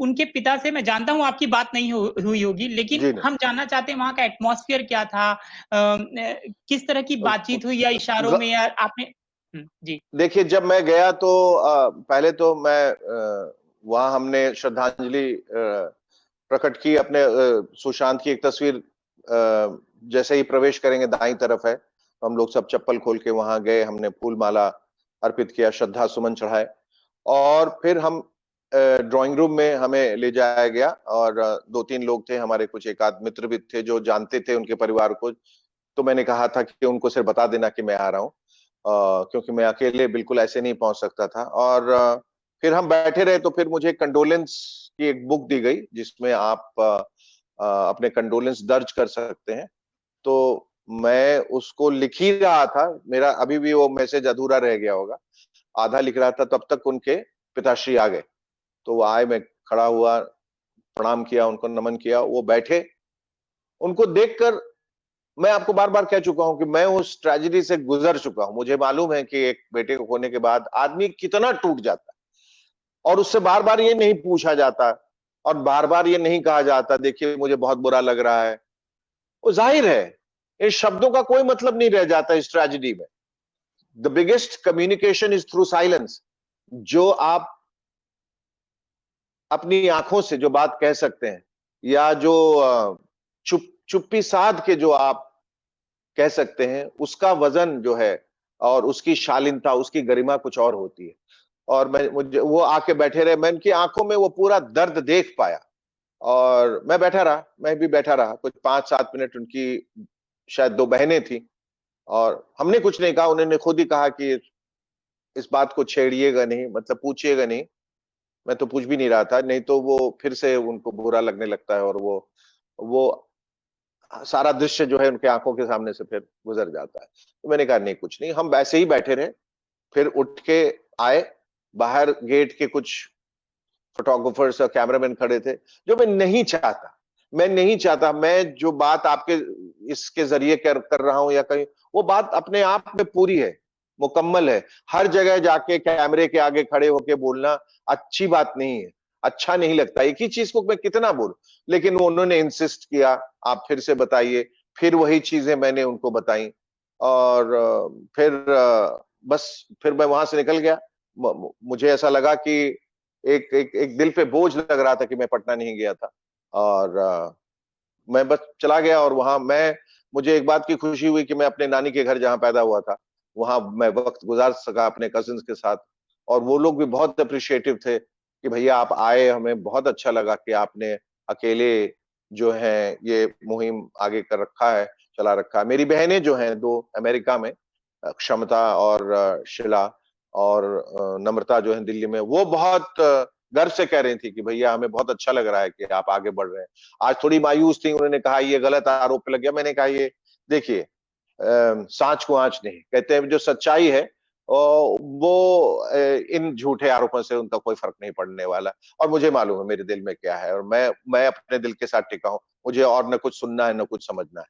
उनके पिता से मैं जानता हूँ आपकी बात नहीं हुई होगी, लेकिन हम जानना चाहते हैं वहाँ का एटमॉस्फेयर क्या था, किस तरह की बातचीत हुई या इशारों में, या आपने। जी देखिए, जब मैं गया तो पहले तो मैं वहाँ हमने श्रद्धांजलि प्रकट की। अपने सुशांत की एक तस्वीर जैसे ही प्रवेश करेंगे दाईं तरफ है, हम लोग सब चप्पल खोल के वहां गए, हमने फूल माला अर्पित किया, श्रद्धा सुमन चढ़ाए, और फिर हम ड्राइंग रूम में हमें ले जाया गया। और दो तीन लोग थे हमारे, कुछ एक आध मित्र भी थे जो जानते थे उनके परिवार को, तो मैंने कहा था कि उनको सिर्फ बता देना कि मैं आ रहा हूँ, क्योंकि मैं अकेले बिल्कुल ऐसे नहीं पहुंच सकता था। और फिर हम बैठे रहे, तो फिर मुझे कंडोलेंस की एक बुक दी गई जिसमें आप अपने कंडोलेंस दर्ज कर सकते हैं। तो मैं उसको लिख ही रहा था, मेरा अभी भी वो मैसेज अधूरा रह गया होगा, आधा लिख रहा था, तब तक उनके पिताश्री आ गए। तो वो आए, मैं खड़ा हुआ, प्रणाम किया, उनको नमन किया, वो बैठे। उनको देखकर मैं आपको बार बार कह चुका हूं कि मैं उस ट्रेजेडी से गुजर चुका हूं। मुझे मालूम है कि एक बेटे को खोने के बाद आदमी कितना टूट जाता है, और उससे बार बार ये नहीं पूछा जाता, और बार बार ये नहीं कहा जाता देखिए मुझे बहुत बुरा लग रहा है। वो जाहिर है इन शब्दों का कोई मतलब नहीं रह जाता इस ट्रेजेडी में। The biggest communication is through silence. जो आप अपनी आंखों से जो बात कह सकते हैं, या जो चुप्पी साध के जो आप कह सकते हैं, उसका वजन जो है और उसकी शालीनता, उसकी गरिमा कुछ और होती है। और मुझे वो आके बैठे रहे, मैं उनकी आंखों में वो पूरा दर्द देख पाया, और मैं बैठा रहा, मैं भी बैठा रहा कुछ 5-7 मिनट। उनकी शायद दो बहनें थी, और हमने कुछ नहीं कहा, उन्होंने खुद ही कहा कि इस बात को छेड़िएगा नहीं, मतलब पूछिएगा नहीं। मैं तो पूछ भी नहीं रहा था, नहीं तो वो फिर से उनको बुरा लगने लगता है, और वो सारा दृश्य जो है उनके आंखों के सामने से फिर गुजर जाता है। तो मैंने कहा नहीं, कुछ नहीं, हम वैसे ही बैठे रहे। फिर उठ के आए, बाहर गेट के कुछ फोटोग्राफर्स और कैमरामैन खड़े थे, जो मैं नहीं चाहता मैं जो बात आपके इसके जरिए कर रहा हूं या कहीं, वो बात अपने आप में पूरी है, मुकम्मल है। हर जगह जाके कैमरे के आगे खड़े होके बोलना अच्छी बात नहीं है, अच्छा नहीं लगता। एक ही चीज को मैं कितना बोलूं, लेकिन उन्होंने इंसिस्ट किया, आप फिर से बताइए। फिर वही चीजें मैंने उनको बताई, और फिर बस फिर मैं वहां से निकल गया। मुझे ऐसा लगा कि एक दिल पे बोझ लग रहा था कि मैं पटना नहीं गया था, और मैं बस चला गया। और वहां मुझे एक बात की खुशी हुई कि मैं अपने नानी के घर जहां पैदा हुआ था, वहां मैं वक्त गुजार सका अपने कजिन्स के साथ। और वो लोग भी बहुत अप्रिशिएटिव थे कि भैया आप आए, हमें बहुत अच्छा लगा कि आपने अकेले जो है ये मुहिम आगे कर रखा है, चला रखा है। मेरी बहनें जो हैं दो अमेरिका में, क्षमता और शिला, और नम्रता जो है दिल्ली में, वो बहुत गर्व से कह रही थी कि भैया हमें बहुत अच्छा लग रहा है कि आप आगे बढ़ रहे हैं। आज थोड़ी मायूस थी, उन्होंने कहा ये गलत आरोप लग गया। मैंने कहा ये देखिए, सांच को आंच नहीं कहते हैं, जो सच्चाई है वो इन झूठे आरोपों से उनका कोई फर्क नहीं पड़ने वाला। और मुझे मालूम है मेरे दिल में क्या है, और मैं अपने दिल के साथ टिका हूं। मुझे और न कुछ सुनना है न कुछ समझना है।